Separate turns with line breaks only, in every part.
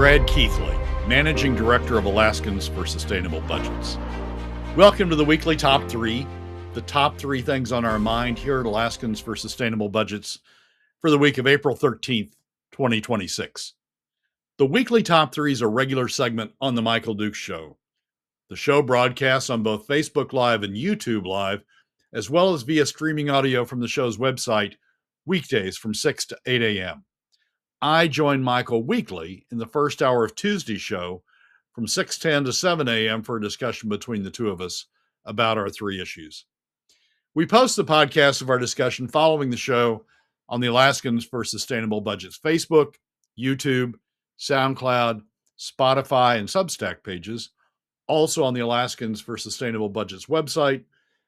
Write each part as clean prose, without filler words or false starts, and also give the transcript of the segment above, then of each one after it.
Brad Keithley, Managing Director of Alaskans for Sustainable Budgets. Welcome to the weekly Top 3, the top 3 things on our mind here at Alaskans for Sustainable Budgets for the week of April 13th, 2026. The weekly Top 3 is a regular segment on The Michael Dukes Show. The show broadcasts on both Facebook Live and YouTube Live, as well as via streaming audio from the show's website, weekdays from 6 to 8 a.m. I join Michael weekly in the first hour of Tuesday's show from 6:10 to 7 a.m. for a discussion between the two of us about our 3 issues. We post the podcast of our discussion following the show on the Alaskans for Sustainable Budgets Facebook, YouTube, SoundCloud, Spotify, and Substack pages, also on the Alaskans for Sustainable Budgets website,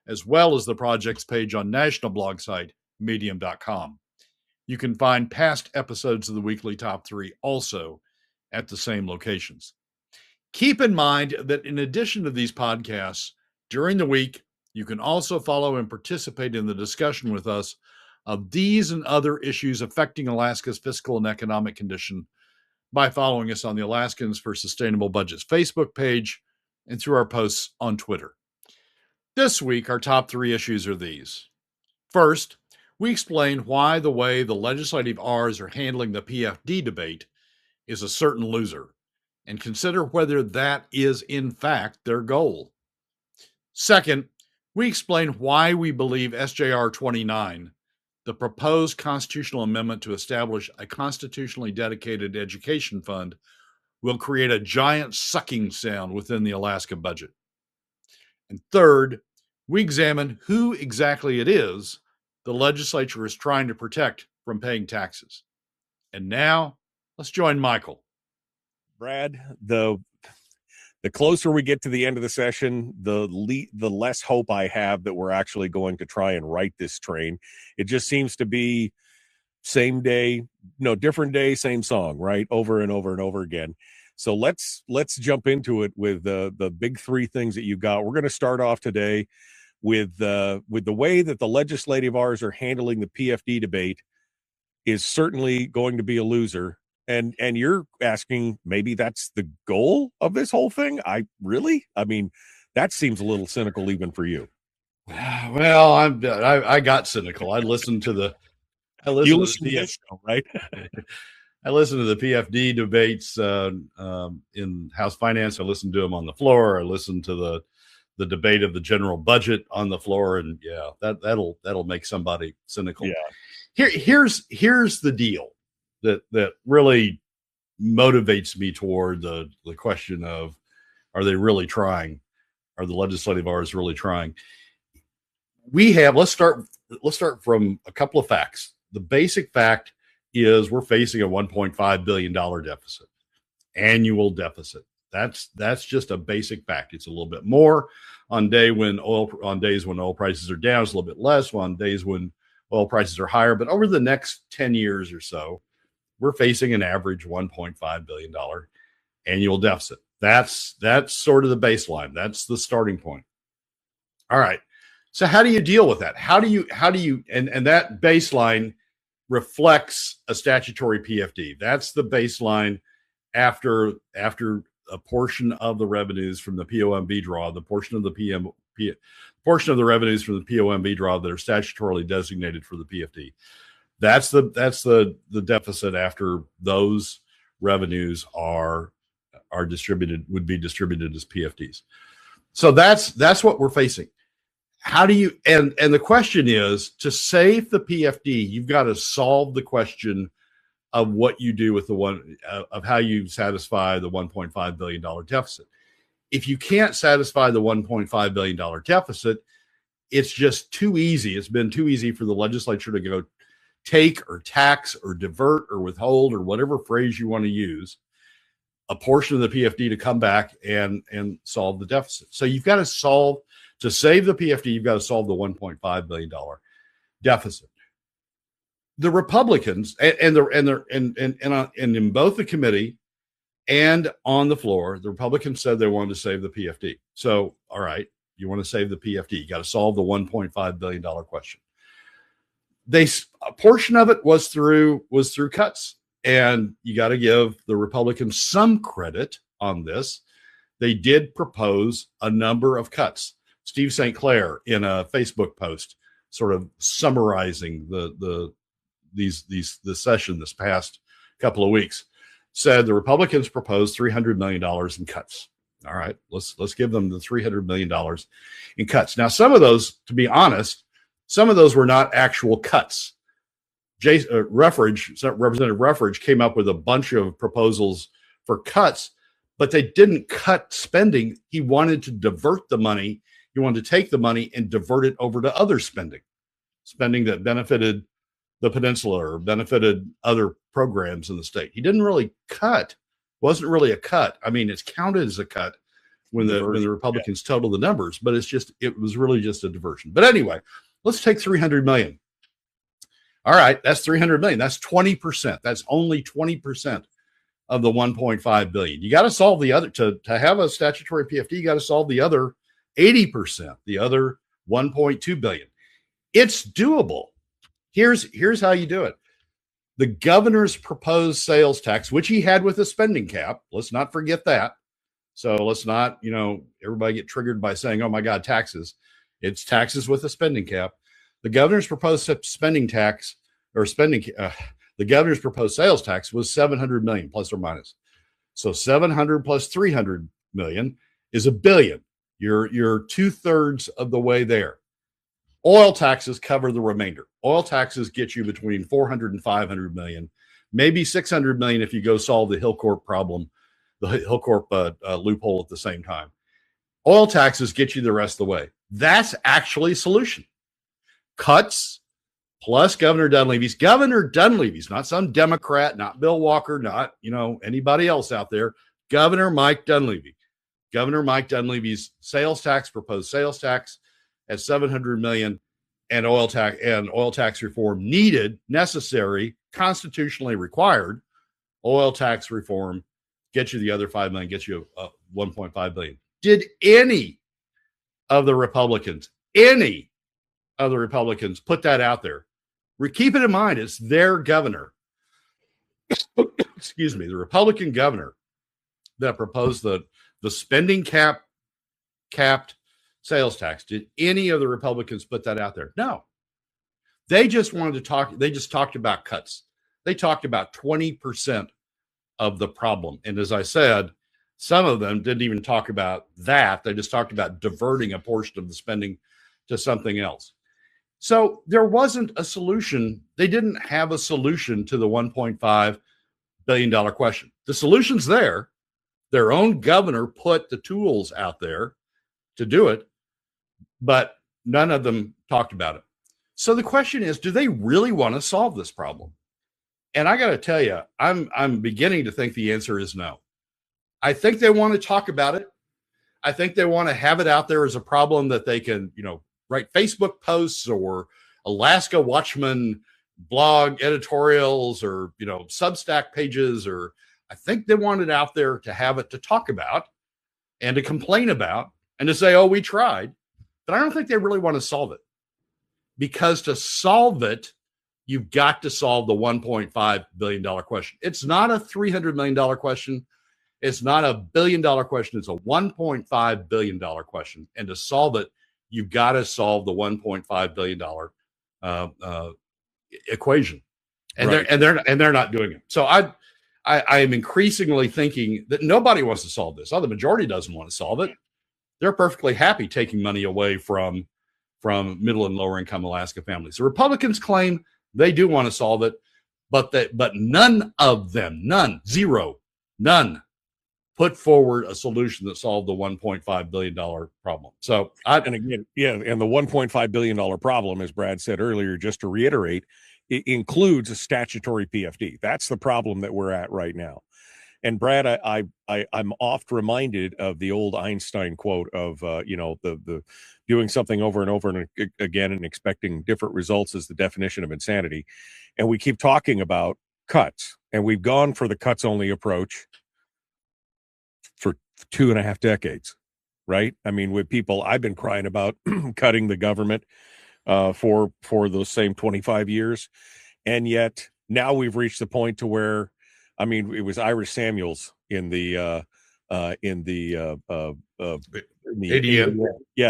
as well as the project's page on national blog site, medium.com. You can find past episodes of the weekly Top 3 also at the same locations. Keep in mind that in addition to these podcasts, during the week, you can also follow and participate in the discussion with us of these and other issues affecting Alaska's fiscal and economic condition by following us on the Alaskans for Sustainable Budgets Facebook page and through our posts on Twitter. This week, our top 3 issues are these. First, we explain why the way the legislative R's are handling the PFD debate is a certain loser, and consider whether that is in fact their goal. Second, we explain why we believe SJR 29, the proposed constitutional amendment to establish a constitutionally dedicated education fund, will create a giant sucking sound within the Alaska budget. And third, we examine who exactly it is the legislature is trying to protect from paying taxes. And now, let's join Michael.
Brad, the closer we get to the end of the session, the less hope I have that we're actually going to try and right this train. It just seems to be same day, different day, same song, right? Over and over and over again. So let's jump into it with the big 3 things that you got. We're going to start off today with the way that the legislative R's are handling the PFD debate is certainly going to be a loser. And you're asking, maybe that's the goal of this whole thing? I mean, that seems a little cynical even for you.
Well, I got cynical. I listened to the
show, right?
I listened to the PFD debates in House Finance. I listened to them on the floor. I listened to the debate of the general budget on the floor, and yeah, that'll make somebody cynical.
Yeah.
Here's the deal that really motivates me toward the question of, are they really trying? Are the legislative R's really trying? Let's start from a couple of facts. The basic fact is we're facing a $1.5 billion deficit, annual deficit. That's just a basic fact. It's a little bit more on days when oil prices are down. It's a little bit less on days when oil prices are higher. But over the next 10 years or so, we're facing an average $1.5 billion annual deficit. That's sort of the baseline. That's the starting point. All right. So how do you deal with that? And that baseline reflects a statutory PFD. That's the baseline after a portion of the revenues from the POMB draw, the portion of the revenues from the POMB draw that are statutorily designated for the PFD. That's the deficit after those revenues are distributed, would be distributed as PFDs. So that's what we're facing. How do you, and the question is, to save the PFD, you've got to solve the question of what you do with of how you satisfy the $1.5 billion deficit. If you can't satisfy the $1.5 billion deficit, it's just too easy. It's been too easy for the legislature to go take or tax or divert or withhold or whatever phrase you want to use a portion of the PFD to come back and solve the deficit. So you've got to save the PFD, you've got to solve the $1.5 billion deficit. The Republicans and in both the committee and on the floor, the Republicans said they wanted to save the PFD. So, all right, you want to save the PFD, you got to solve the $1.5 billion question. A portion of it was through cuts, And you got to give the Republicans some credit on this. They did propose a number of cuts. Steve St. Clair, in a Facebook post, sort of summarizing the session this past couple of weeks, said the Republicans proposed $300 million in cuts. All right, let's give them the $300 million in cuts. Now, some of those, to be honest, some of those were not actual cuts. Representative Ruffridge came up with a bunch of proposals for cuts, but they didn't cut spending. He wanted to divert the money. He wanted to take the money and divert it over to other spending that benefited the peninsula or benefited other programs in the state. He didn't really cut. Wasn't really a cut. I mean, it's counted as a cut when the Republicans total the numbers, but it was really just a diversion. But anyway, let's take $300 million. All right, that's $300 million. That's 20%. That's only 20% of the $1.5 billion. You got to solve the other to have a statutory PFD. You got to solve the other 80%, the other $1.2 billion. It's doable. Here's how you do it. The governor's proposed sales tax, which he had with a spending cap. Let's not forget that. So let's not, everybody get triggered by saying, "Oh my God, taxes." It's taxes with a spending cap. The governor's proposed spending tax the governor's proposed sales tax was $700 million plus or minus. So 700 plus 300 million is $1 billion. You're 2/3 of the way there. Oil taxes cover the remainder. Oil taxes get you between 400 and 500 million, maybe 600 million if you go solve the Hillcorp problem, the Hillcorp loophole at the same time. Oil taxes get you the rest of the way. That's actually a solution. Cuts plus Governor Dunleavy's, not some Democrat, not Bill Walker, not, anybody else out there. Governor Mike Dunleavy's proposed sales tax at 700 million, and oil tax reform necessary, constitutionally required. Oil tax reform gets you the other 5 million, gets you 1.5 billion. Did any of the Republicans put that out there? Keep it in mind, it's their governor. Excuse me, the Republican governor that proposed the spending capped sales tax. Did any of the Republicans put that out there? No. They just talked about cuts. They talked about 20% of the problem. And as I said, some of them didn't even talk about that. They just talked about diverting a portion of the spending to something else. So there wasn't a solution. They didn't have a solution to the $1.5 billion question. The solution's there. Their own governor put the tools out there to do it, but none of them talked about it. So the question is, do they really want to solve this problem? And I got to tell you, I'm beginning to think the answer is no. I think they want to talk about it. I think they want to have it out there as a problem that they can, write Facebook posts or Alaska Watchman blog editorials or, Substack pages, or I think they want it out there to have it to talk about and to complain about and to say, "Oh, we tried." But I don't think they really want to solve it, because to solve it, you've got to solve the $1.5 billion question. It's not a $300 million question. It's not a $1 billion question. It's a $1.5 billion question. And to solve it, you've got to solve the $1.5 billion equation, and right. they're not doing it. So I am increasingly thinking that nobody wants to solve this. The majority doesn't want to solve it. They're perfectly happy taking money away from middle and lower income Alaska families. The Republicans claim they do want to solve it, but none of them, none, put forward a solution that solved the $1.5 billion problem. So
and the $1.5 billion problem, as Brad said earlier, just to reiterate, it includes a statutory PFD. That's the problem that we're at right now. And Brad, I'm oft reminded of the old Einstein quote of, the doing something over and over and again and expecting different results is the definition of insanity. And we keep talking about cuts, and we've gone for the cuts only approach for 2.5 decades, right? I mean, with people, I've been crying about cutting the government for those same 25 years. And yet now we've reached the point to where I mean, it was Irish Samuels in the
ADN.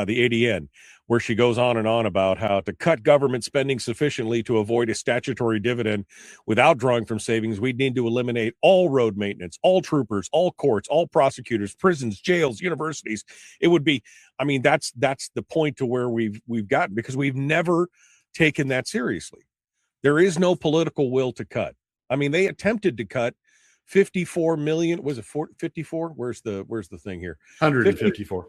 the ADN, where she goes on and on about how to cut government spending sufficiently to avoid a statutory dividend without drawing from savings, we'd need to eliminate all road maintenance, all troopers, all courts, all prosecutors, prisons, jails, universities. It would be, I mean, that's the point to where we've gotten, because we've never taken that seriously. There is no political will to cut. I mean, they attempted to cut 54 million. Was it 54? Where's the thing here?
154.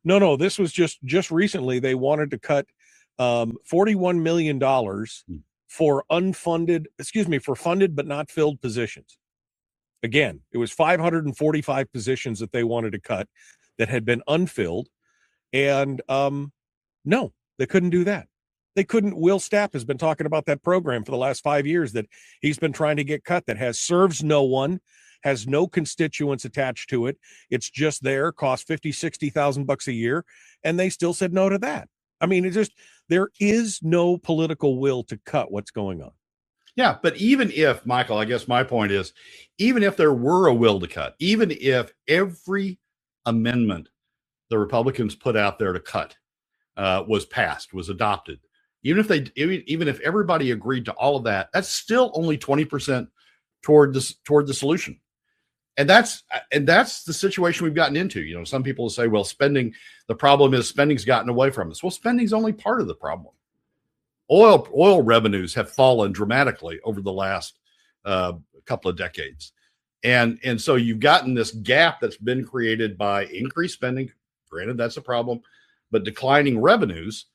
No, this was just recently. They wanted to cut $41 million for for funded but not filled positions. Again, it was 545 positions that they wanted to cut that had been unfilled. And no, they couldn't do that. They couldn't. Will Stapp has been talking about that program for the last 5 years that he's been trying to get cut, that serves no one, has no constituents attached to it. It's just there, costs $50,000-$60,000 a year, and they still said no to that. I mean, there is no political will to cut what's going on.
Yeah, but even if, Michael, I guess my point is, even if there were a will to cut, even if every amendment the Republicans put out there to cut was passed, was adopted, even if everybody agreed to all of that, that's still only 20% toward the solution. And that's the situation we've gotten into. You know, some people say, well, the problem is spending's gotten away from us. Well, spending's only part of the problem. Oil revenues have fallen dramatically over the last couple of decades. And so you've gotten this gap that's been created by increased spending. Granted, that's a problem, but declining revenues.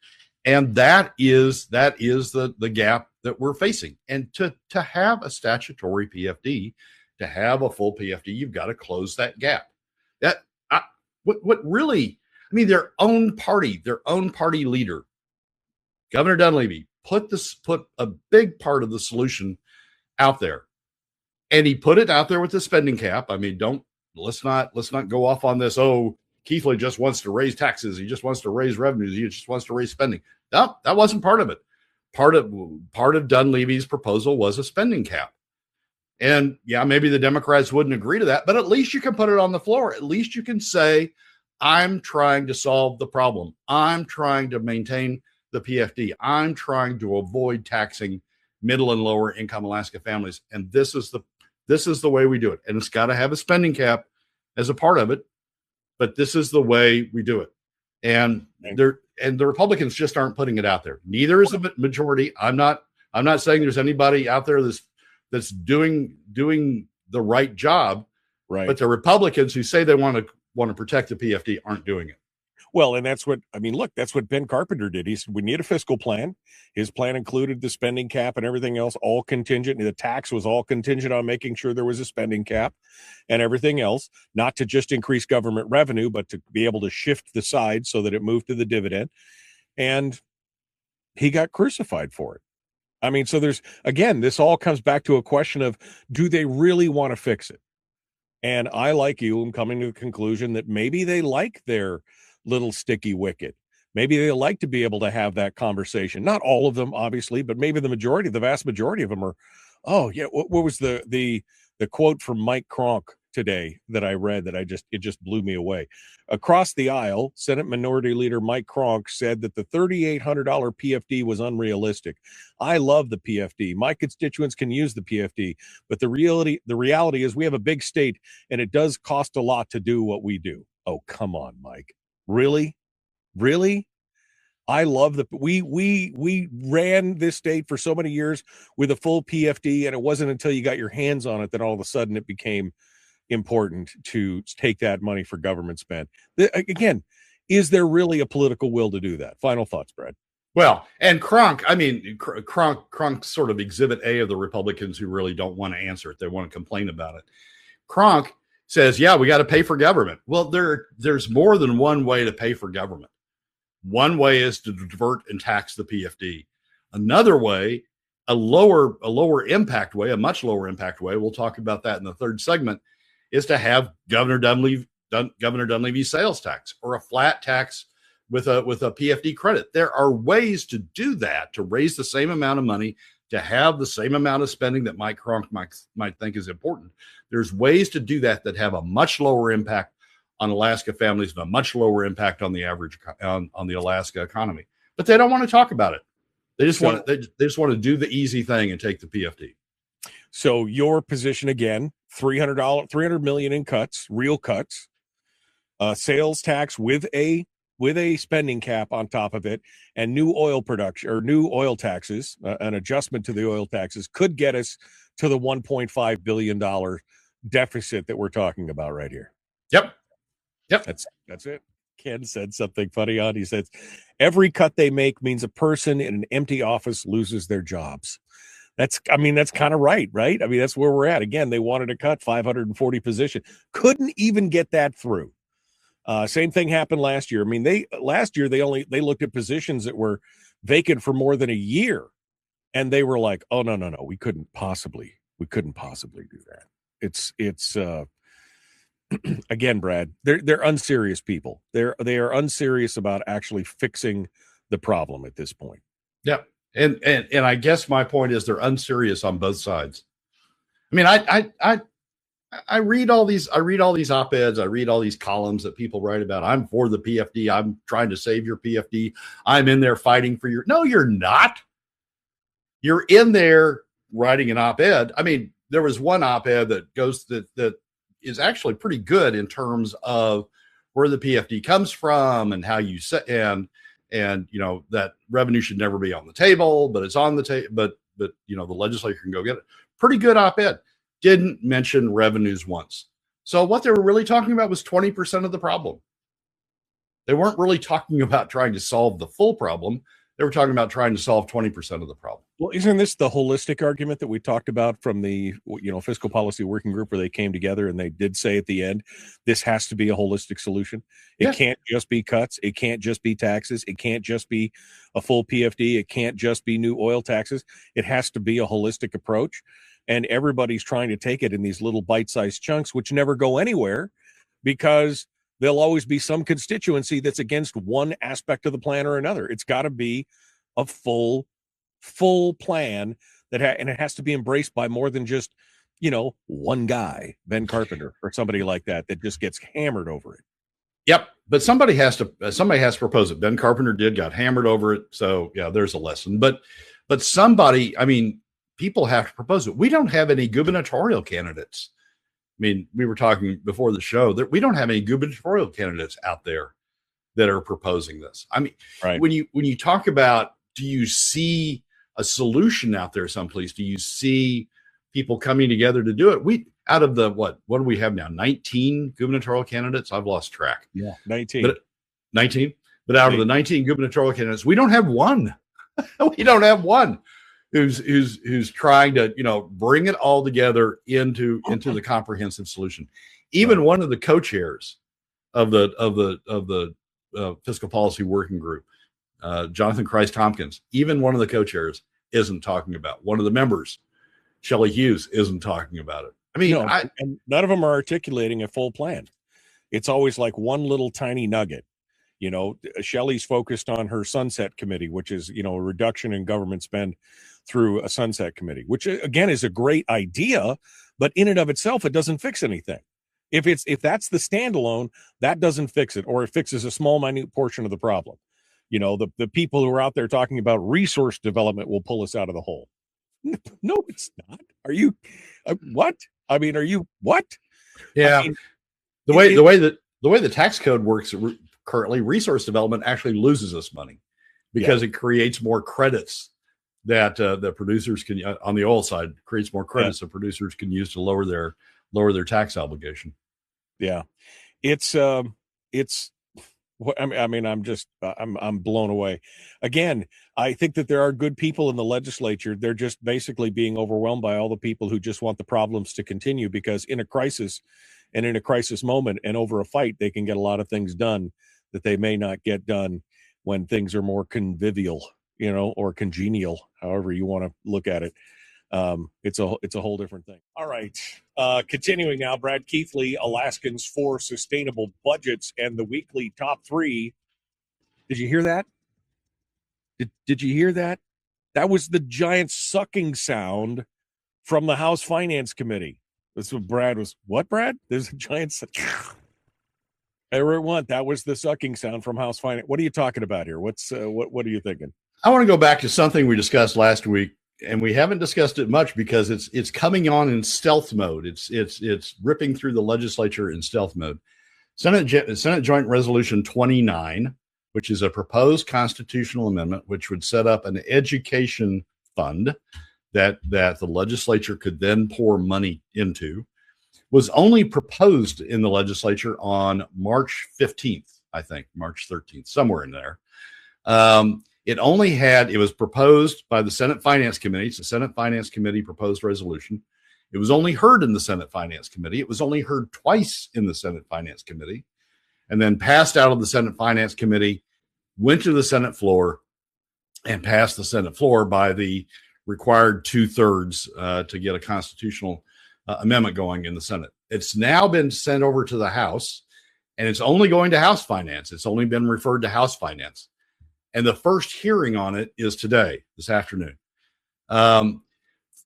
And that is the gap that we're facing. And to have a statutory PFD, to have a full PFD, you've got to close that gap. What really, I mean, their own party leader, Governor Dunleavy, put a big part of the solution out there. And he put it out there with the spending cap. I mean, let's not go off on this. Oh, Keithley just wants to raise taxes. He just wants to raise revenues. He just wants to raise spending. No, that wasn't part of it. Part of Dunleavy's proposal was a spending cap. And yeah, maybe the Democrats wouldn't agree to that, but at least you can put it on the floor. At least you can say, I'm trying to solve the problem. I'm trying to maintain the PFD. I'm trying to avoid taxing middle and lower income Alaska families. And this is the way we do it. And it's got to have a spending cap as a part of it, but this is the way we do it. And the Republicans just aren't putting it out there. Neither is the majority. I'm not saying there's anybody out there that's doing the right job,
right?
But the Republicans who say they want to protect the PFD aren't doing it.
Well, and that's what Ben Carpenter did. He said, we need a fiscal plan. His plan included the spending cap and everything else, all contingent. The tax was all contingent on making sure there was a spending cap and everything else, not to just increase government revenue, but to be able to shift the side so that it moved to the dividend. And he got crucified for it. I mean, so this all comes back to a question of, do they really want to fix it? And I, like you, am coming to the conclusion that maybe they like their little sticky wicket. Maybe they like to be able to have that conversation. Not all of them, obviously, but maybe the vast majority of them are, oh yeah, what was the quote from Mike Kronk today that I read that it just blew me away. Across the aisle, Senate Minority Leader Mike Kronk said that the $3,800 PFD was unrealistic. I love the PFD. My constituents can use the PFD, but the reality is we have a big state and it does cost a lot to do what we do. Oh, come on, Mike. Really? I love we ran this state for so many years with a full PFD, and it wasn't until you got your hands on it that all of a sudden it became important to take that money for government spend. Again, is there really a political will to do that? Final thoughts, Brad.
Well, and Kronk sort of exhibit A of the Republicans who really don't want to answer it. They want to complain about it. Kronk says, yeah, we got to pay for government. Well, there's more than one way to pay for government. One way is to divert and tax the PFD. Another way, a lower impact way, a much lower impact way, we'll talk about that in the third segment, is to have Governor Dunleavy's sales tax, or a flat tax with a PFD credit. There are ways to do that, to raise the same amount of money to have the same amount of spending that Mike Cronk might think is important. There's ways to do that have a much lower impact on Alaska families and a much lower impact on the average on the Alaska economy. But they don't want to talk about it. They just want to do the easy thing and take the PFD.
So your position again, $300 million in cuts, real cuts, sales tax with a spending cap on top of it, and new oil production or new oil taxes, an adjustment to the oil taxes could get us to the $1.5 billion deficit that we're talking about right here.
Yep.
That's it. Ken said something funny on. He said, every cut they make means a person in an empty office loses their jobs. That's kind of right? I mean, that's where we're at. Again, they wanted to cut 540 positions. Couldn't even get that through. Same thing happened last year. I mean, last year they looked at positions that were vacant for more than a year, and they were like, "Oh no, we couldn't possibly do that." It's again, Brad, they're unserious people. They are unserious about actually fixing the problem at this point.
Yeah, and I guess my point is they're unserious on both sides. I mean, I read all these op-eds, I read all these columns that people write about. I'm for the PFD. I'm trying to save your PFD. I'm in there fighting for your. No, you're not. You're in there writing an op-ed. I mean, there was one op-ed that is actually pretty good in terms of where the PFD comes from and how you set and that revenue should never be on the table, but it's on the table. But the legislature can go get it. Pretty good op-ed. Didn't mention revenues once. So what they were really talking about was 20% of the problem. They weren't really talking about trying to solve the full problem. They were talking about trying to solve 20% of the problem.
Well, isn't this the holistic argument that we talked about from the fiscal policy working group, where they came together and they did say at the end, this has to be a holistic solution. It can't just be cuts. It can't just be taxes. It can't just be a full PFD. It can't just be new oil taxes. It has to be a holistic approach. And everybody's trying to take it in these little bite-sized chunks, which never go anywhere, because there'll always be some constituency that's against one aspect of the plan or another. It's got to be a full plan and it has to be embraced by more than just, one guy, Ben Carpenter or somebody like that just gets hammered over it.
Yep. But somebody has to propose it. Ben Carpenter got hammered over it. So yeah, there's a lesson, but somebody, I mean, people have to propose it. We don't have any gubernatorial candidates. I mean, we were talking before the show that we don't have any gubernatorial candidates out there that are proposing this. I mean, right. When you talk about, do you see a solution out there someplace? Do you see people coming together to do it? Out of the, what do we have now? 19 gubernatorial candidates? I've lost track.
Yeah, 19.
19? But out of the 19 gubernatorial candidates, we don't have one. We don't have one who's trying to, bring it all together into the comprehensive solution. Even one of the co-chairs of the fiscal policy working group, Jonathan Christ Tompkins, even one of the co-chairs isn't talking about. One of the members, Shelley Hughes, isn't talking about it. I mean,
and none of them are articulating a full plan. It's always like one little tiny nugget. Shelley's focused on her sunset committee, which is, a reduction in government spend through a sunset committee, which again is a great idea, but in and of itself, it doesn't fix anything. If that's the standalone, that doesn't fix it, or it fixes a small, minute portion of the problem. The people who are out there talking about resource development will pull us out of the hole. No, it's not. Are you what? I mean, are you what?
Yeah. The way the tax code works currently, resource development actually loses us money because it creates more credits that the producers can, on the oil side, creates more credits that producers can use to lower their tax obligation.
Yeah, it's I mean, I'm blown away. Again, I think that there are good people in the legislature. They're just basically being overwhelmed by all the people who just want the problems to continue, because in a crisis and in a crisis moment and over a fight, they can get a lot of things done that they may not get done when things are more convivial, or congenial, however you want to look at it. It's a whole different thing. All right. Continuing now, Brad Keithley, Alaskans for Sustainable Budgets, and the weekly top 3. Did you hear that? Did you hear that? That was the giant sucking sound from the House Finance Committee. That's what Brad was. What, Brad? There's a giant. Everyone, that was the sucking sound from House Finance. What are you talking about here? What are you thinking?
I want to go back to something we discussed last week, and we haven't discussed it much because it's coming on in stealth mode. It's ripping through the legislature in stealth mode. Senate Joint Resolution 29, which is a proposed constitutional amendment, which would set up an education fund that the legislature could then pour money into, was only proposed in the legislature on March 15th, I think, March 13th, somewhere in there. It was proposed by the Senate Finance Committee. It's a Senate Finance Committee proposed resolution. It was only heard in the Senate Finance Committee. It was only heard twice in the Senate Finance Committee, and then passed out of the Senate Finance Committee, went to the Senate floor, and passed the Senate floor by the required 2/3 to get a constitutional amendment going in the Senate. It's now been sent over to the House, and it's only going to House Finance. It's only been referred to House Finance. And the first hearing on it is today, this afternoon.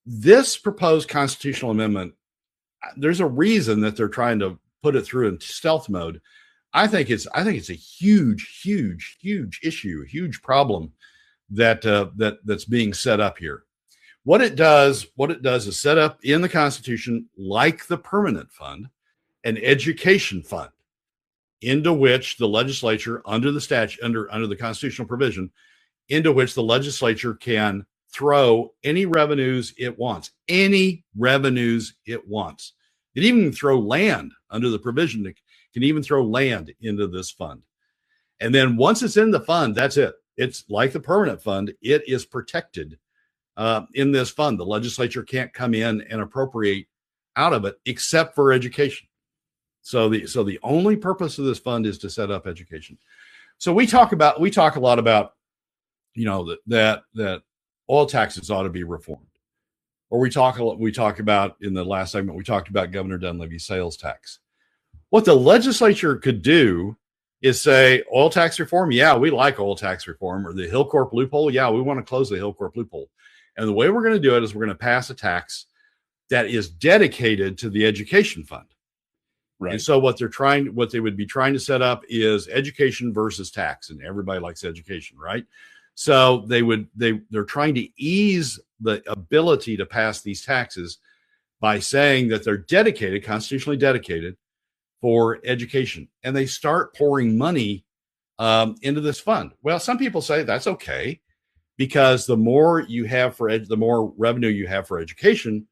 This proposed constitutional amendment, there's a reason that they're trying to put it through in stealth mode. I think it's a huge issue, a huge problem that's being set up here. What it does is set up in the Constitution, like the permanent fund, an education fund, into which the legislature, under the statute, under the constitutional provision, into which the legislature can throw any revenues it wants. Any revenues it wants. It even can throw land under the provision. It can even throw land into this fund. And then once it's in the fund, that's it. It's like the permanent fund. It is protected in this fund. The legislature can't come in and appropriate out of it except for education. So the only purpose of this fund is to set up education. So we talk a lot about, that oil taxes ought to be reformed. Or we talk about, in the last segment, we talked about Governor Dunleavy's sales tax. What the legislature could do is say, oil tax reform, yeah, we like oil tax reform, or the Hillcorp loophole, yeah, we want to close the Hillcorp loophole. And the way we're going to do it is we're going to pass a tax that is dedicated to the education fund. Right. And so what they would be trying to set up is education versus tax, and everybody likes education, right? So they're trying to ease the ability to pass these taxes by saying that they're dedicated, constitutionally dedicated, for education, and they start pouring money into this fund. Well, some people say that's okay, because the more you have the more revenue you have for education,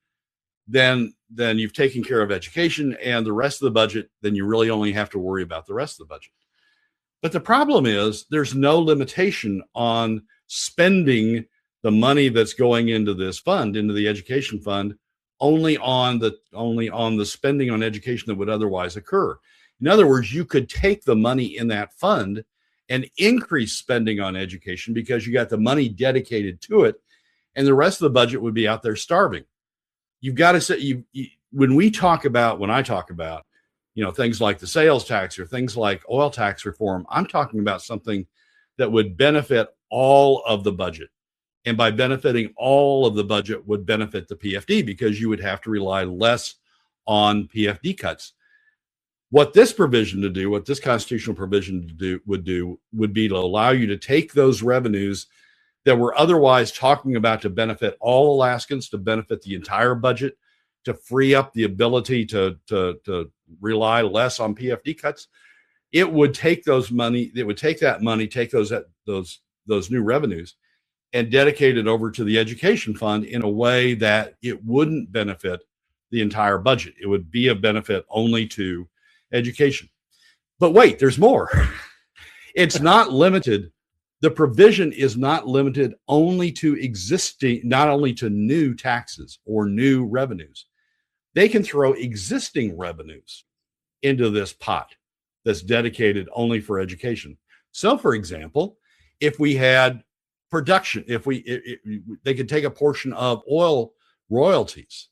then you've taken care of education, and the rest of the budget, then you really only have to worry about the rest of the budget. But the problem is there's no limitation on spending the money that's going into this fund, into the education fund, only on the spending on education that would otherwise occur. In other words, you could take the money in that fund and increase spending on education because you got the money dedicated to it, and the rest of the budget would be out there starving. You've got to say, when I talk about, things like the sales tax or things like oil tax reform, I'm talking about something that would benefit all of the budget. And by benefiting all of the budget would benefit the PFD, because you would have to rely less on PFD cuts. What this constitutional provision would be to allow you to take those revenues that we're otherwise talking about to benefit all Alaskans, to benefit the entire budget, to free up the ability to rely less on PFD cuts. It would take that money, take those new revenues, and dedicate it over to the education fund in a way that it wouldn't benefit the entire budget. It would be a benefit only to education. But wait, there's more. It's not limited. The provision is not limited only to not only to new taxes or new revenues. They can throw existing revenues into this pot that's dedicated only for education. So, for example, if we had production, they could take a portion of oil royalties,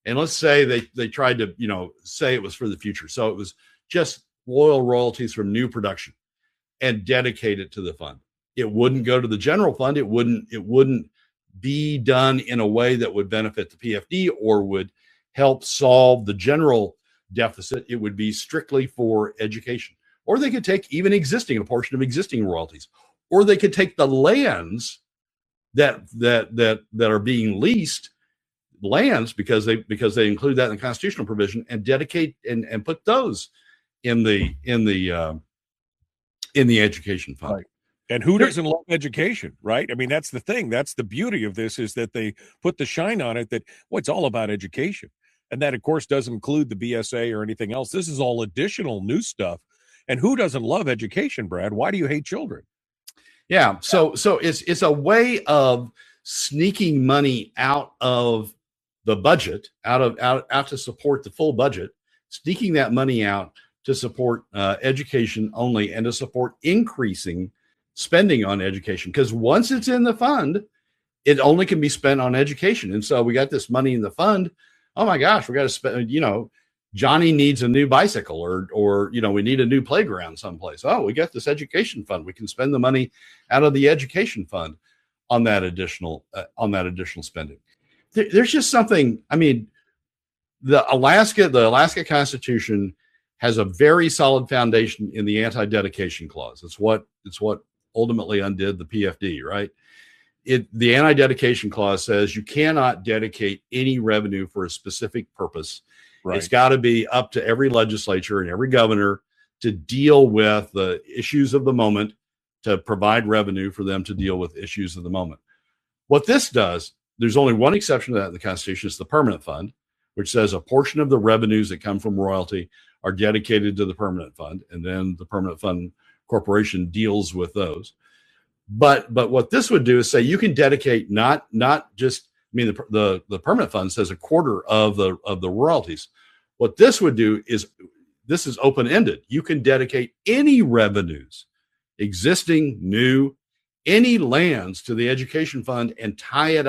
and let's say they tried to say it was for the future, so it was just oil royalties from new production, and dedicate it to the fund. It wouldn't go to the general fund. It wouldn't be done in a way that would benefit the PFD or would help solve the general deficit, it would be strictly for education. Or they could take even a portion of existing royalties, or they could take the lands that are being leased lands because they include that in the constitutional provision and dedicate and put those in the education fund.
Right. And who doesn't love education, right? I mean, that's the thing. That's the beauty of this, is that they put the shine on it that, well, it's all about education. And that, of course, doesn't include the BSA or anything else. This is all additional new stuff. And who doesn't love education, Brad? Why do you hate children?
Yeah. So it's a way of sneaking money out of the budget, out to support the full budget, sneaking that money out to support education only and to support increasing spending on education. Because once it's in the fund, it only can be spent on education. And so we got this money in the fund. Oh my gosh, we got to spend, Johnny needs a new bicycle or we need a new playground someplace. Oh, we got this education fund. We can spend the money out of the education fund on that additional spending. There's just something, I mean, the Alaska Constitution has a very solid foundation in the anti-dedication clause. It's what ultimately undid the PFD, right? The anti-dedication clause says you cannot dedicate any revenue for a specific purpose. Right. It's got to be up to every legislature and every governor to deal with the issues of the moment, to provide revenue for them to deal with issues of the moment. What this does, there's only one exception to that in the Constitution. It's the permanent fund, which says a portion of the revenues that come from royalty are dedicated to the permanent fund, and then the permanent fund corporation deals with those. But what this would do is say you can dedicate not just, I mean, the permanent fund says a quarter of the royalties. What this would do is, this is open-ended. You can dedicate any revenues, existing, new, any lands to the education fund and tie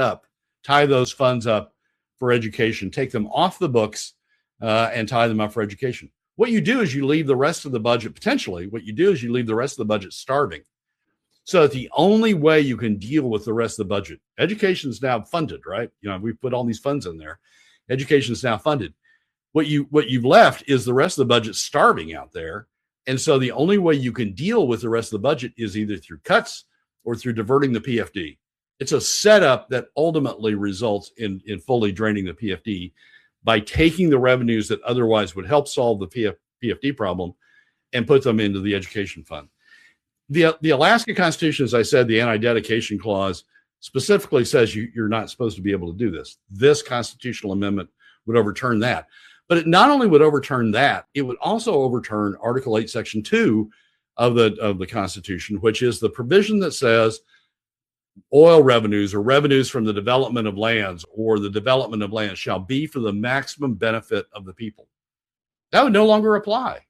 those funds up for education, take them off the books and tie them up for education. What you do is you leave the rest of the budget, potentially, what you do is you leave the rest of the budget starving. So the only way you can deal with the rest of the budget, education is now funded, right? We put all these funds in there. Education is now funded. What you've left is the rest of the budget starving out there. And so the only way you can deal with the rest of the budget is either through cuts or through diverting the PFD. It's a setup that ultimately results in fully draining the PFD by taking the revenues that otherwise would help solve the PFD problem and put them into the education fund. The Alaska Constitution, as I said, the anti-dedication clause specifically says you're not supposed to be able to do this. This constitutional amendment would overturn that. But it not only would overturn that, it would also overturn Article 8, Section 2 of the Constitution, which is the provision that says oil revenues or revenues from the development of lands or the development of lands shall be for the maximum benefit of the people. That would no longer apply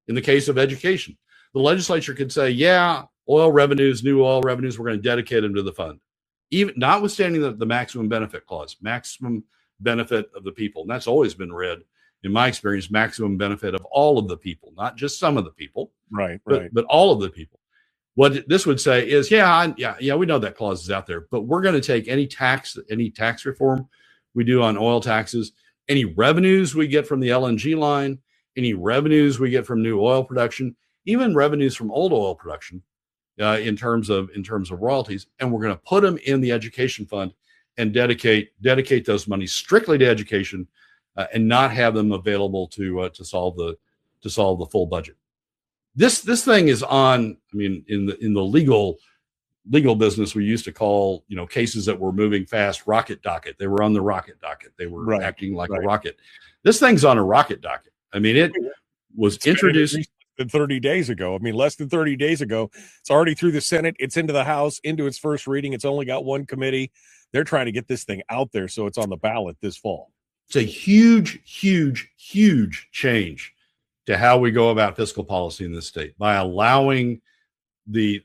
in the case of education. The legislature could say, yeah, new oil revenues, we're going to dedicate them to the fund, even notwithstanding the maximum benefit clause, maximum benefit of the people. And that's always been read, in my experience, maximum benefit of all of the people, not just some of the people, right. But all of the people. What this would say is, we know that clause is out there, but we're going to take any tax reform we do on oil taxes, any revenues we get from the LNG line, any revenues we get from new oil production, even revenues from old oil production, in terms of royalties, and we're going to put them in the education fund and dedicate those monies strictly to education, and not have them available to solve the full budget. This thing is on. I mean, in the legal business, we used to call cases that were moving fast rocket docket. They were on the rocket docket. They were acting like a rocket. This thing's on a rocket docket. I mean, it was introduced
than 30 days ago. I mean, less than 30 days ago. It's already through the Senate. It's into the House, into its first reading. It's only got one committee. They're trying to get this thing out there so it's on the ballot this fall.
It's a huge, huge, huge change to how we go about fiscal policy in this state by allowing the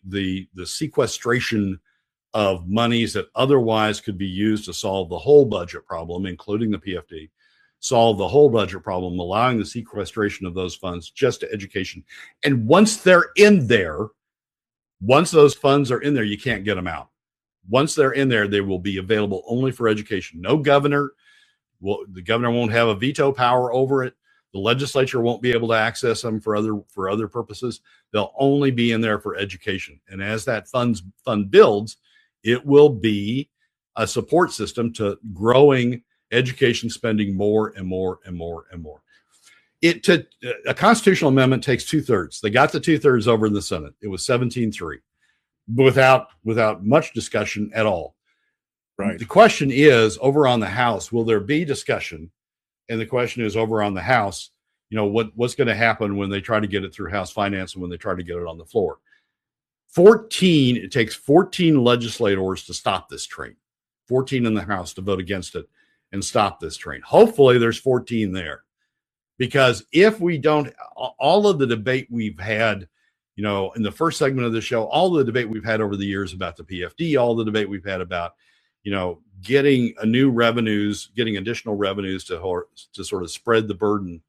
sequestration of monies that otherwise could be used to solve the whole budget problem, including the PFD, solve the whole budget problem, allowing the sequestration of those funds just to education. And once they're in there, once those funds are in there, you can't get them out. once they're in there, they will be available only for education. No governor. The governor won't have a veto power over it. The legislature won't be able to access them for other purposes. They'll only be in there for education. And as that fund builds, it will be a support system to growing education spending more and more and more and more. A constitutional amendment takes 2/3. They got the 2/3 over in the Senate. It was 17-3 without much discussion at all.
Right.
The question is, over on the House, will there be discussion? And the question is, over on the House, what's going to happen when they try to get it through House Finance and when they try to get it on the floor? It takes 14 legislators to stop this train. 14 in the House to vote against it and stop this train. Hopefully there's 14 there. Because if we don't, all of the debate we've had, in the first segment of the show, all the debate we've had over the years about the PFD, all the debate we've had about, getting additional revenues to sort of spread the burden,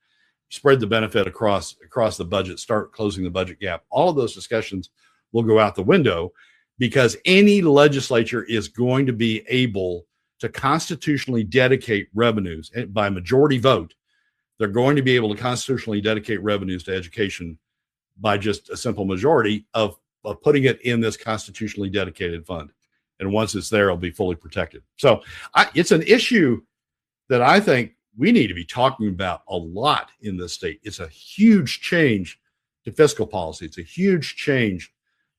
spread the benefit across the budget, start closing the budget gap. All of those discussions will go out the window because any legislature is going to be able to constitutionally dedicate revenues by majority vote. They're going to be able to constitutionally dedicate revenues to education by just a simple majority of putting it in this constitutionally dedicated fund. And once it's there, it'll be fully protected. So it's an issue that I think we need to be talking about a lot in this state. It's a huge change to fiscal policy. It's a huge change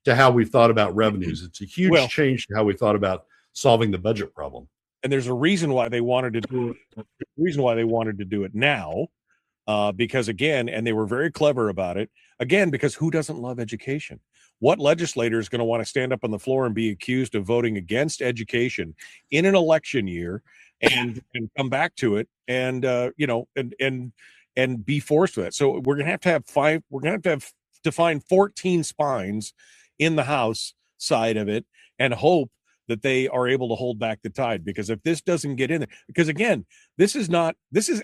to how we've thought about revenues. It's a huge change to how we thought about solving the budget problem.
And there's a reason why they wanted to do it now, because again, and they were very clever about it. Again, because who doesn't love education? What legislator is going to want to stand up on the floor and be accused of voting against education in an election year and come back to it and be forced with it? So we're going to have to find 14 spines in the House side of it and hope that they are able to hold back the tide, because if this doesn't get in there, because again, this is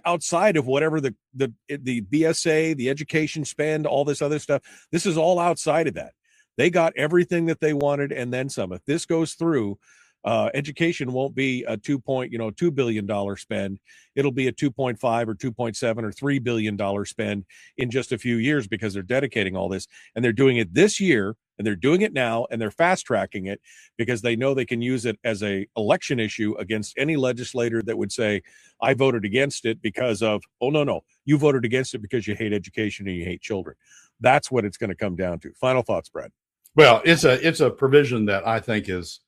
outside of whatever the BSA, the education spend, all this other stuff. This is all outside of that. They got everything that they wanted and then some. If this goes through, education won't be a $2 billion spend. It'll be a 2.5 or 2.7 or $3 billion spend in just a few years, because they're dedicating all this and they're doing it this year. And they're doing it now, and they're fast tracking it because they know they can use it as a election issue against any legislator that would say, I voted against it because of, oh, no, you voted against it because you hate education and you hate children. That's what it's going to come down to. Final thoughts, Brad.
Well, it's a provision that I think is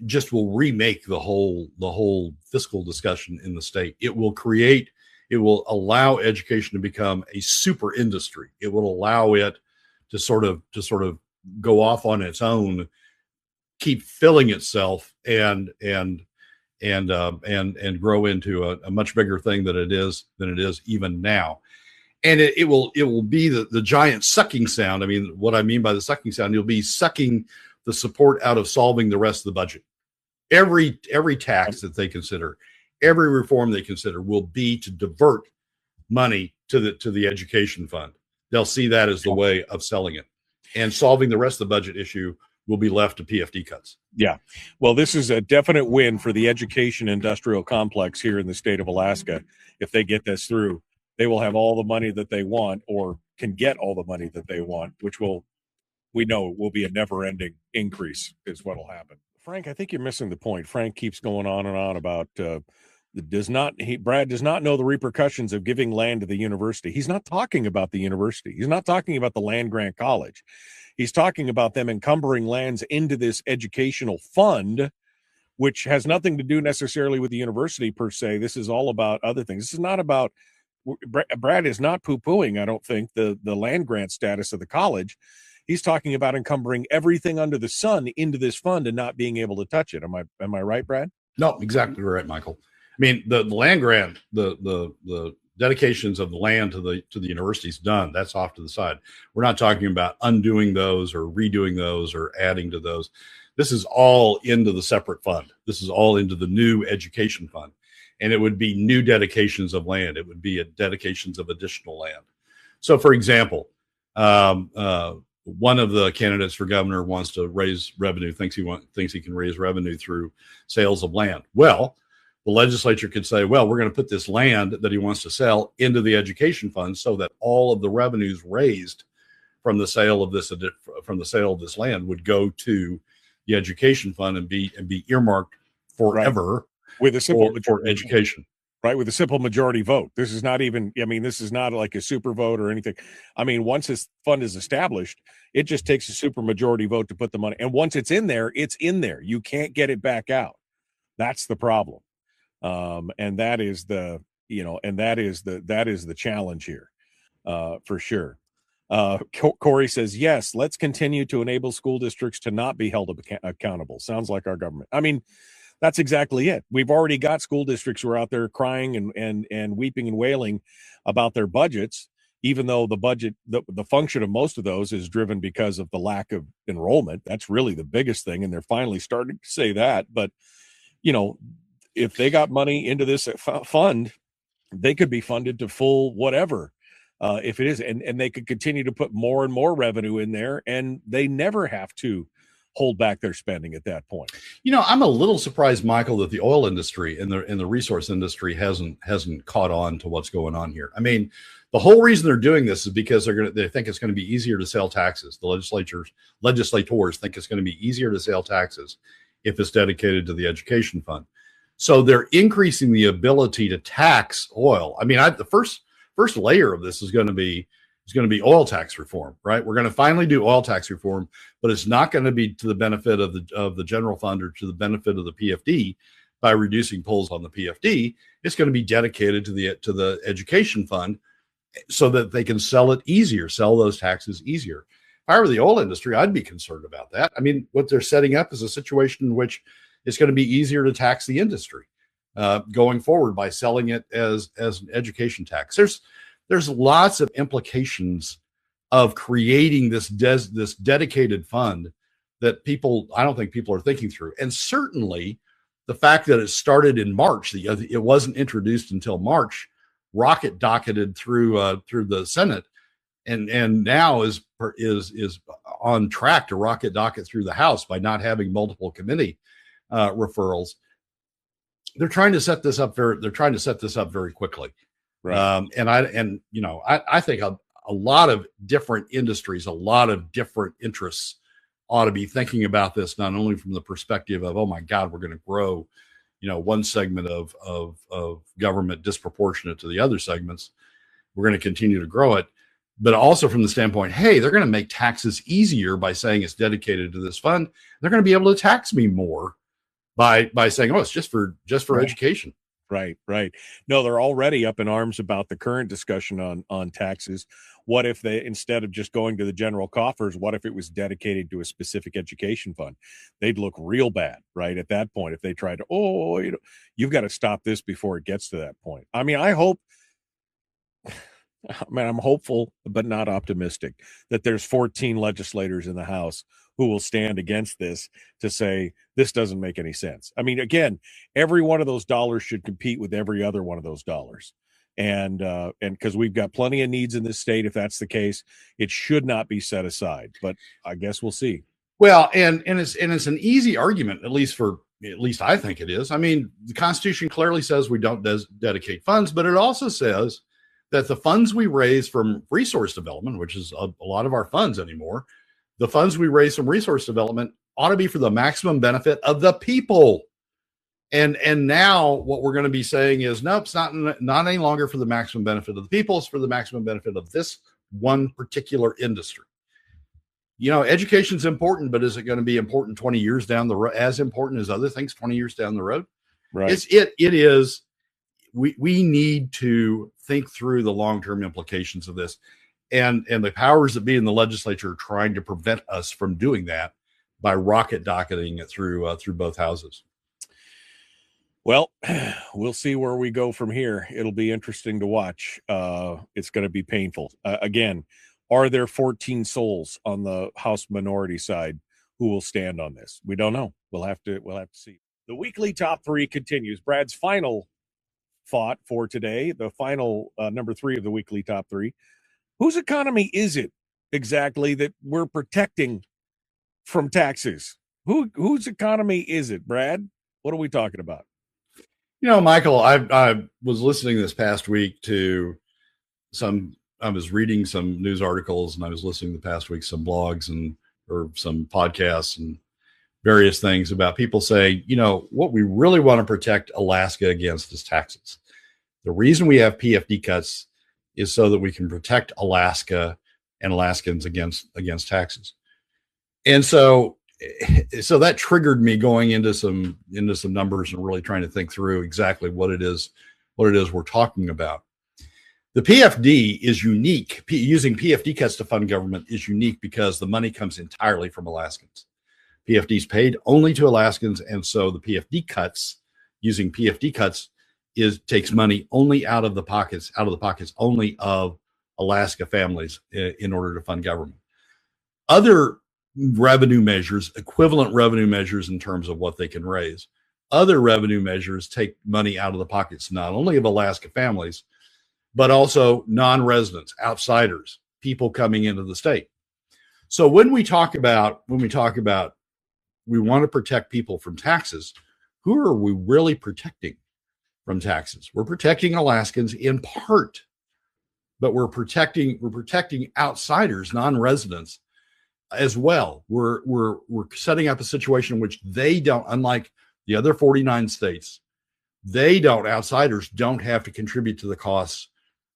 just will remake the whole fiscal discussion in the state. It will allow education to become a super industry. It will allow it to sort of go off on its own, keep filling itself and grow into a much bigger thing than it is even now. And it will be the giant sucking sound. I mean, what I mean by the sucking sound, you'll be sucking the support out of solving the rest of the budget. Every tax that they consider, every reform they consider will be to divert money to the education fund. They'll see that as the way of selling it, and solving the rest of the budget issue will be left to PFD cuts.
Yeah. Well, this is a definite win for the education industrial complex here in the state of Alaska. If they get this through, they will have all the money that they want, or can get all the money that they want, which we know will be a never-ending increase is what will happen. Frank, I think you're missing the point. Frank keeps going on and on about Brad does not know the repercussions of giving land to the university. He's not talking about the university. He's not talking about the land grant college. He's talking about them encumbering lands into this educational fund, which has nothing to do necessarily with the university per se. This is all about other things. This is not about, Brad is not poo-pooing, I don't think, the land grant status of the college. He's talking about encumbering everything under the sun into this fund and not being able to touch it. Am I right, Brad?
No, exactly right, Michael. I mean, the land grant, the dedications of the land to the university is done. That's off to the side. We're not talking about undoing those or redoing those or adding to those. This is all into the separate fund. This is all into the new education fund. And it would be new dedications of land. It would be dedications of additional land. So, for example, one of the candidates for governor wants to raise revenue, thinks he can raise revenue through sales of land. Well, the legislature could say, well, we're going to put this land that he wants to sell into the education fund so that all of the revenues raised from the sale of this land would go to the education fund and be earmarked forever
with a simple
for education.
Right, with a simple majority vote. This is not even, I mean, this is not like a super vote or anything. I mean, once this fund is established, it just takes a super majority vote to put the money. And once it's in there, it's in there. You can't get it back out. That's the problem. And that is the, that is the challenge here, for sure. Corey says, yes, let's continue to enable school districts to not be held accountable. Sounds like our government. I mean, that's exactly it. We've already got school districts who are out there crying and weeping and wailing about their budgets, even though the budget, the function of most of those is driven because of the lack of enrollment. That's really the biggest thing. And they're finally starting to say that. But, if they got money into this fund, they could be funded to full whatever. If it is, and they could continue to put more and more revenue in there, and they never have to hold back their spending at that point.
I'm a little surprised, Michael, that the oil industry and the resource industry hasn't caught on to what's going on here. I mean, the whole reason they're doing this is because they think it's going to be easier to sell taxes. The legislators think it's going to be easier to sell taxes if it's dedicated to the education fund. So they're increasing the ability to tax oil. I mean, the first layer of this is going to be oil tax reform, right? We're going to finally do oil tax reform, but it's not going to be to the benefit of the general fund or to the benefit of the PFD by reducing pulls on the PFD. It's going to be dedicated to the education fund so that they can sell those taxes easier. If I were the oil industry, I'd be concerned about that. I mean, what they're setting up is a situation in which it's going to be easier to tax the industry going forward by selling it as an education tax. There's lots of implications of creating this dedicated fund that I don't think people are thinking through. And certainly the fact that it started in March, it wasn't introduced until March, rocket docketed through the Senate, and now is on track to rocket docket through the House by not having multiple committee referrals. They're trying to set this up very quickly. Right. I think a lot of different industries, a lot of different interests ought to be thinking about this, not only from the perspective of, oh my God, we're going to grow, one segment of government disproportionate to the other segments. We're going to continue to grow it, but also from the standpoint, hey, they're going to make taxes easier by saying it's dedicated to this fund. They're going to be able to tax me more by saying, oh, it's just for right. Education.
Right. No, they're already up in arms about the current discussion on taxes. What if they, instead of just going to the general coffers, what if it was dedicated to a specific education fund? They'd look real bad, right, at that point if they tried to, you've got to stop this before it gets to that point. I mean, I'm hopeful, but not optimistic, that there's 14 legislators in the House who will stand against this to say this doesn't make any sense. I mean, again, every one of those dollars should compete with every other one of those dollars. And because we've got plenty of needs in this state, if that's the case, it should not be set aside. But I guess we'll see.
Well, and it's an easy argument, at least I think it is. I mean, the Constitution clearly says we don't dedicate funds, but it also says that the funds we raise from resource development, which is a lot of our funds anymore, the funds we raise from resource development ought to be for the maximum benefit of the people. And now what we're going to be saying is, nope, it's not any longer for the maximum benefit of the people. It's for the maximum benefit of this one particular industry. Education's important, but is it going to be important 20 years down the road, as important as other things 20 years down the road?
Right.
It is. We need to think through the long-term implications of this, and the powers that be in the legislature are trying to prevent us from doing that by rocket docketing it through both houses.
Well, we'll see where we go from here. It'll be interesting to watch. It's going to be painful. Again, are there 14 souls on the House minority side who will stand on this? We don't know. We'll have to see. The weekly top three continues. Brad's final thought for today, the final number 3 of the weekly top 3. Whose economy is it exactly that we're protecting from taxes? Whose economy is it, Brad? What are we talking about?
Michael, I was listening this past week to I was reading some news articles, and I was listening the past week some blogs or some podcasts and various things about people saying, what we really want to protect Alaska against is taxes. The reason we have PFD cuts is so that we can protect Alaska and Alaskans against taxes. And so that triggered me going into some numbers and really trying to think through exactly what it is we're talking about. The PFD is unique. Using PFD cuts to fund government is unique because the money comes entirely from Alaskans. PFD is paid only to Alaskans, and so the PFD cuts, using PFD cuts, takes money only out of the pockets only of Alaska families in order to fund government. Other revenue measures, equivalent revenue measures in terms of what they can raise, other revenue measures take money out of the pockets not only of Alaska families, but also non-residents, outsiders, people coming into the state. So when we talk about we want to protect people from taxes, who are we really protecting from taxes? We're protecting Alaskans in part, but we're protecting outsiders, non-residents as well. We're setting up a situation in which they don't, unlike the other 49 states, outsiders don't have to contribute to the costs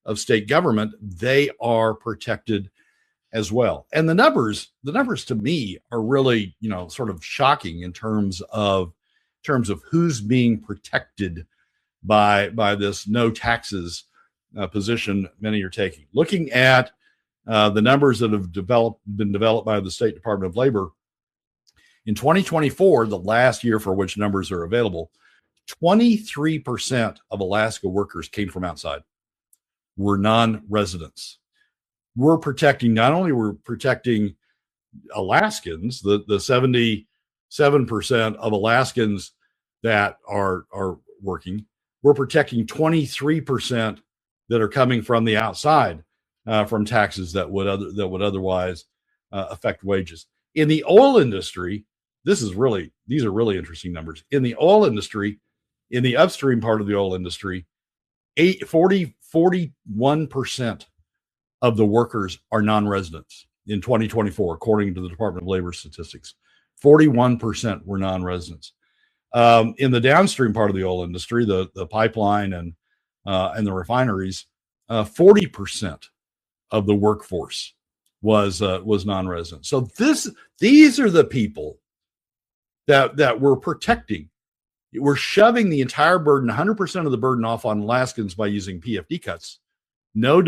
of state government. They are protected as well. And the numbers to me are really, sort of shocking in terms of who's being protected by this no taxes position many are taking. Looking at the numbers that have been developed by the State Department of Labor in 2024, the last year for which numbers are available, 23% of Alaska workers came from outside. Were non-residents. We're protecting, not only we're protecting Alaskans, the 77% of Alaskans that are working, we're protecting 23% that are coming from the outside from taxes that would otherwise affect wages. In the oil industry, these are really interesting numbers. In the oil industry, in the upstream part of the oil industry, 41% of the workers are non-residents in 2024, according to the Department of Labor statistics. 41% were non-residents. In the downstream part of the oil industry, the pipeline and the refineries, 40% of the workforce was non-resident. So these are the people that we're protecting. We're shoving the entire burden, 100% of the burden, off on Alaskans by using PFD cuts. No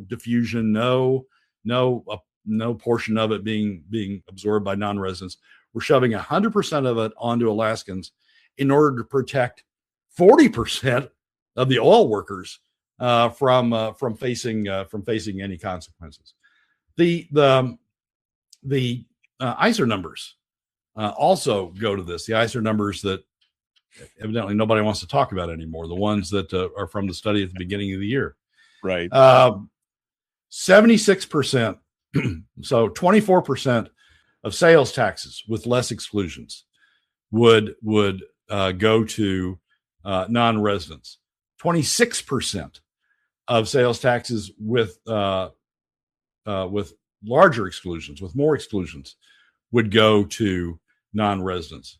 diffusion, no portion of it being absorbed by non-residents. We're shoving 100% of it onto Alaskans in order to protect 40% of the oil workers from facing any consequences. The ISER numbers also go to this. The ISER numbers that evidently nobody wants to talk about anymore. The ones that are from the study at the beginning of the year.
Right.
76%, so 24% of sales taxes with less exclusions would go to non-residents. 26% of sales taxes with larger exclusions, with more exclusions, would go to non-residents.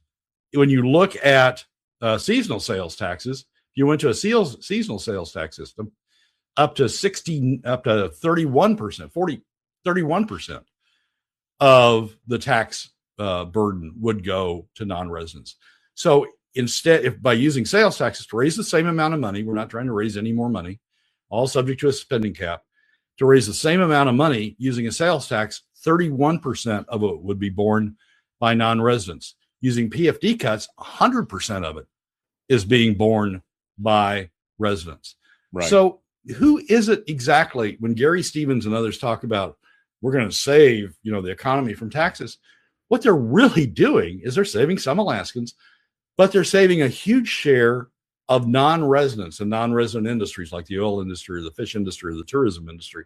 When you look at seasonal sales taxes, if you went to a seasonal sales tax system, up to 31% of the tax burden would go to non-residents. So instead, if by using sales taxes to raise the same amount of money, we're not trying to raise any more money, all subject to a spending cap, to raise the same amount of money using a sales tax, 31% of it would be borne by non-residents. Using PFD cuts, 100% of it is being borne by residents.
Right.
So who is it exactly when Gary Stevens and others talk about we're going to save, the economy from taxes? What they're really doing is they're saving some Alaskans, but they're saving a huge share of non-residents and non-resident industries like the oil industry or the fish industry or the tourism industry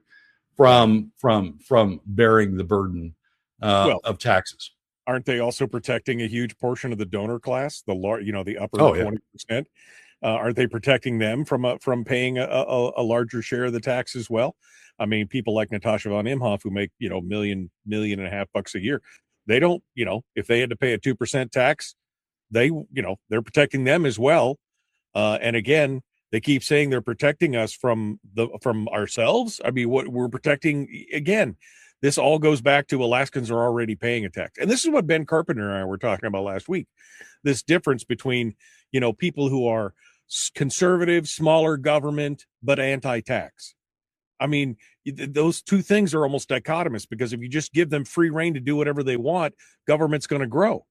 from bearing the burden
Well,
of taxes.
aren't they also protecting a huge portion of the donor class, the upper
Oh, yeah.
20%? Aren't they protecting them from paying a larger share of the tax as well? I mean, people like Natasha von Imhoff who make million and a half bucks a year, they don't, if they had to pay a 2% tax, they're protecting them as well. And again, they keep saying they're protecting us from ourselves. I mean, what we're protecting again. This all goes back to Alaskans are already paying a tax. And this is what Ben Carpenter and I were talking about last week. This difference between, people who are conservative, smaller government, but anti-tax. I mean, those two things are almost dichotomous, because if you just give them free rein to do whatever they want, government's going to grow.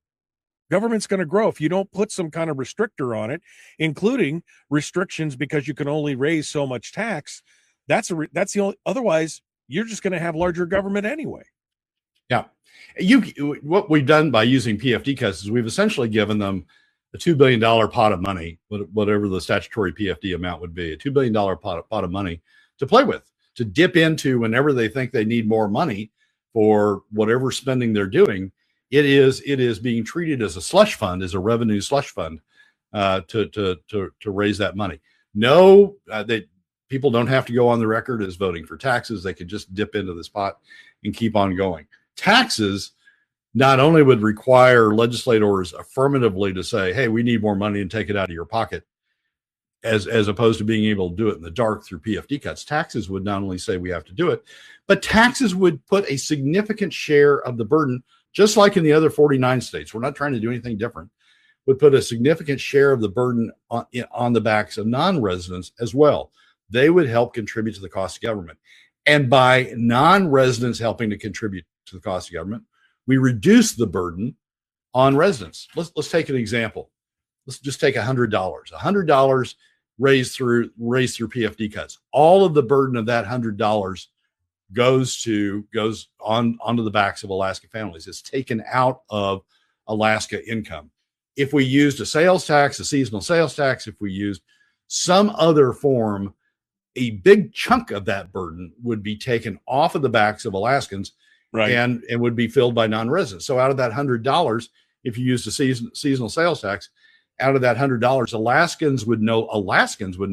Government's going to grow if you don't put some kind of restrictor on it, including restrictions because you can only raise so much tax. That's the only, otherwise you're just going to have larger government anyway.
Yeah. What we've done by using PFD cuts is we've essentially given them a $2 billion pot of money, whatever the statutory PFD amount would be, a $2 billion pot of money to play with, to dip into whenever they think they need more money for whatever spending they're doing. It is being treated as a slush fund, as a revenue slush fund, to raise that money. No, that people don't have to go on the record as voting for taxes. They can just dip into this pot and keep on going. Taxes not only would require legislators affirmatively to say, hey, we need more money and take it out of your pocket, as opposed to being able to do it in the dark through PFD cuts. Taxes would not only say we have to do it, but taxes would put a significant share of the burden, just like in the other 49 states. We're not trying to do anything different. Would put a significant share of the burden on the backs of non-residents as well. They would help contribute to the cost of government. And by non-residents helping to contribute to the cost of government, we reduce the burden on residents. Let's take an example. Let's just take $100. $100 raised through PFD cuts. All of the burden of that $100 goes onto the backs of Alaska families. It's taken out of Alaska income. If we used a sales tax, a seasonal sales tax, if we used some other form, a big chunk of that burden would be taken off of the backs of Alaskans, right, and would be filled by non-residents. So out of that $100, if you used a seasonal sales tax, out of that $100, Alaskans would no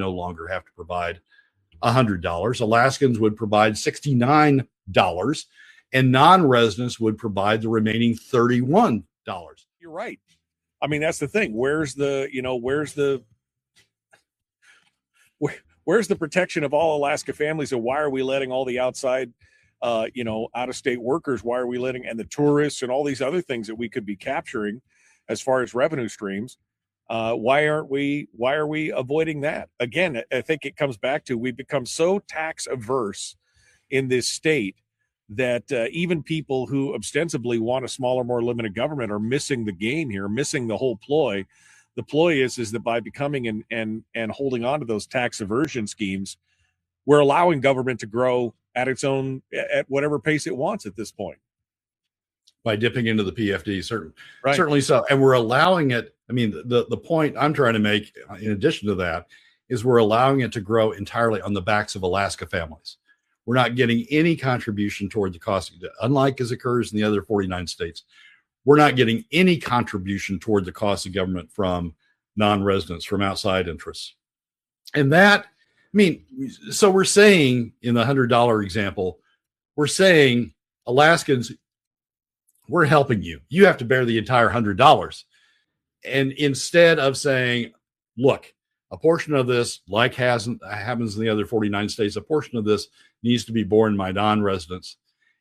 longer have to provide $100. Alaskans would provide $69, and non-residents would provide the remaining $31.
You're right. I mean, that's the thing. Where's the protection of all Alaska families? And why are we letting all the outside, out-of-state workers? Why are we letting, and the tourists and all these other things that we could be capturing as far as revenue streams? Why are we avoiding that? Again, I think it comes back to we've become so tax averse in this state that even people who ostensibly want a smaller, more limited government are missing the game here, missing the whole ploy. The ploy is that by becoming and holding on to those tax aversion schemes, we're allowing government to grow at whatever pace it wants at this point.
By dipping into the PFD, certainly so. And we're allowing it. I mean, the point I'm trying to make, in addition to that, is we're allowing it to grow entirely on the backs of Alaska families. We're not getting any contribution toward the cost, unlike as occurs in the other 49 states. We're not getting any contribution toward the cost of government from non-residents, from outside interests. And that, I mean, so we're saying in the $100 example, we're saying, Alaskans, we're helping you. You have to bear the entire $100. And instead of saying, look, a portion of this, like happens in the other 49 states, a portion of this needs to be borne by non-residents.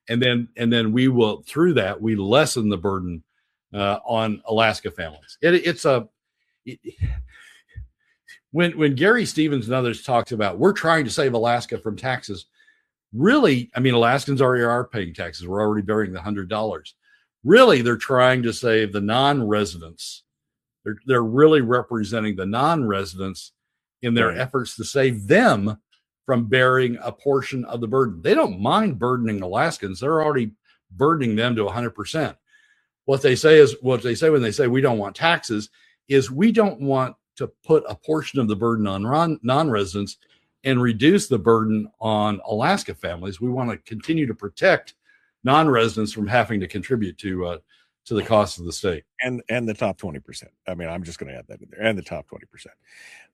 And then we will, through that, we lessen the burden on Alaska families. When Gary Stevens and others talks about we're trying to save Alaska from taxes, really, I mean, Alaskans already are paying taxes. We're already bearing the $100. Really, they're trying to save the non-residents. They're really representing the non-residents in their efforts to save them from bearing a portion of the burden. They don't mind burdening Alaskans. They're already burdening them to 100%. What they say when they say we don't want taxes is we don't want to put a portion of the burden on non-residents and reduce the burden on Alaska families. We want to continue to protect non-residents from having to contribute to the cost of the state.
And the top 20%. I mean, I'm just going to add that in there. And the top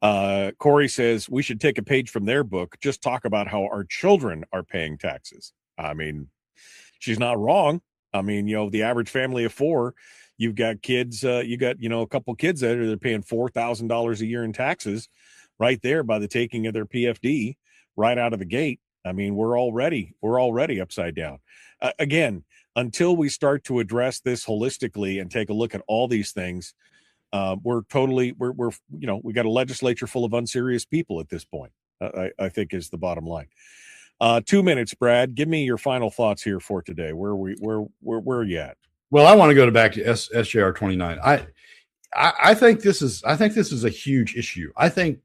20%. Corey says we should take a page from their book, just talk about how our children are paying taxes. I mean, she's not wrong. I mean, the average family of 4, you've got kids, you got, a couple kids that are paying $4,000 a year in taxes right there by the taking of their PFD right out of the gate. I mean, we're already upside down. Again, until we start to address this holistically and take a look at all these things, we got a legislature full of unserious people at this point. I think is the bottom line. 2 minutes, Brad. Give me your final thoughts here for today. Where are you at?
Well, I want to go back to SJR 29. I think this is a huge issue. I think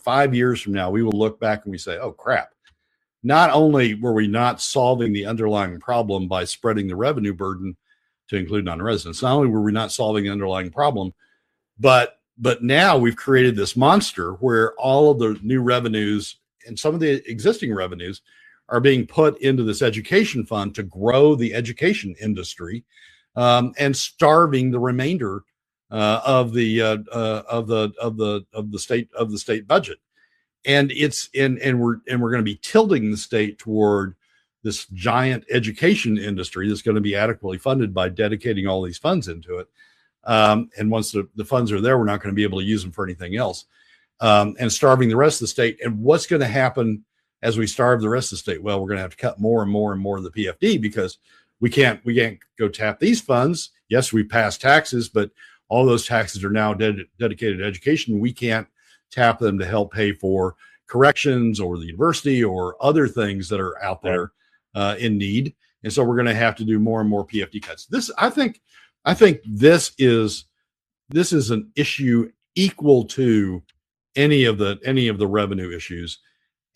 5 years from now we will look back and we say, oh crap. Not only were we not solving the underlying problem by spreading the revenue burden to include non-residents, not only were we not solving the underlying problem, but now we've created this monster where all of the new revenues and some of the existing revenues are being put into this education fund to grow the education industry, and starving the remainder of the state budget. And we're going to be tilting the state toward this giant education industry that's going to be adequately funded by dedicating all these funds into it. And once the funds are there, we're not going to be able to use them for anything else. And starving the rest of the state. And what's going to happen as we starve the rest of the state? Well, we're going to have to cut more and more and more of the PFD because we can't go tap these funds. Yes, we pass taxes, but all those taxes are now dedicated to education. We can't tap them to help pay for corrections or the university or other things that are out there in need. And so we're going to have to do more and more PFD cuts. I think this is an issue equal to any of the revenue issues.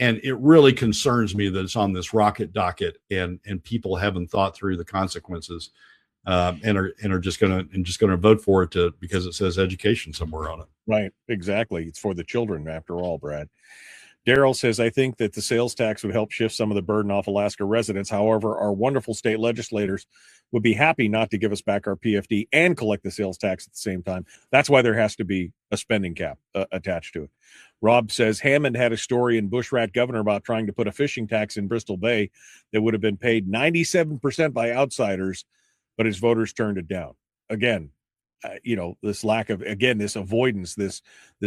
And it really concerns me that it's on this rocket docket and people haven't thought through the consequences, and are just going to vote for it because it says education somewhere on it.
Right. Exactly. It's for the children after all, Brad. Daryl says, I think that the sales tax would help shift some of the burden off Alaska residents. However, our wonderful state legislators would be happy not to give us back our PFD and collect the sales tax at the same time. That's why there has to be a spending cap attached to it. Rob says, Hammond had a story in Bushrat Governor about trying to put a fishing tax in Bristol Bay that would have been paid 97% by outsiders, but his voters turned it down. Again, this lack of, this avoidance, this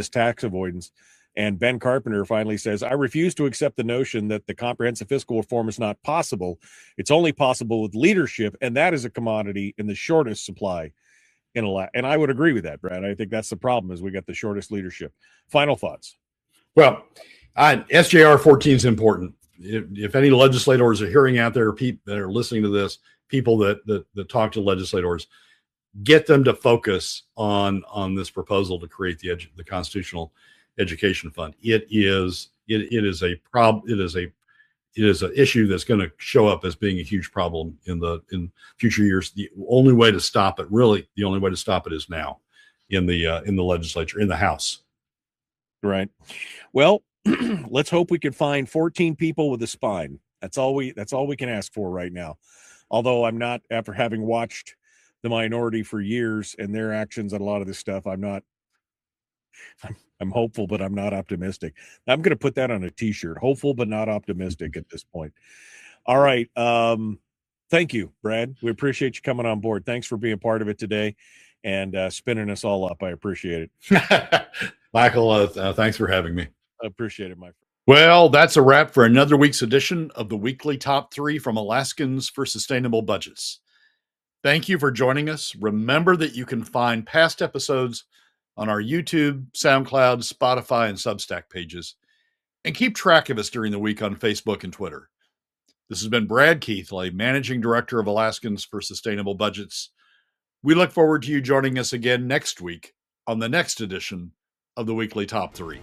tax avoidance. And Ben Carpenter finally says, I refuse to accept the notion that the comprehensive fiscal reform is not possible. It's only possible with leadership, and that is a commodity in the shortest supply in Alaska. And I would agree with that, Brad. I think that's the problem, is we got the shortest leadership. Final thoughts.
Well, SJR 14 is important. If any legislators are hearing out there, people that are listening to this, people that talk to legislators, get them to focus on this proposal to create the constitutional education fund. It is a problem. It is an issue that's going to show up as being a huge problem in future years. The only way to stop it is now in the legislature, in the House.
Right. Well, let's hope we can find 14 people with a spine. That's all we can ask for right now. Although I'm not, after having watched the minority for years and their actions on a lot of this stuff, I'm hopeful, but I'm not optimistic. I'm going to put that on a t-shirt. Hopeful, but not optimistic at this point. All right. Thank you, Brad. We appreciate you coming on board. Thanks for being part of it today and spinning us all up. I appreciate it.
Michael, thanks for having me.
I appreciate it, my friend.
Well, that's a wrap for another week's edition of the weekly top 3 from Alaskans for Sustainable Budgets. Thank you for joining us. Remember that you can find past episodes on our YouTube, SoundCloud, Spotify, and Substack pages, and keep track of us during the week on Facebook and Twitter. This has been Brad Keithley, Managing Director of Alaskans for Sustainable Budgets. We look forward to you joining us again next week on the next edition of the Weekly Top 3.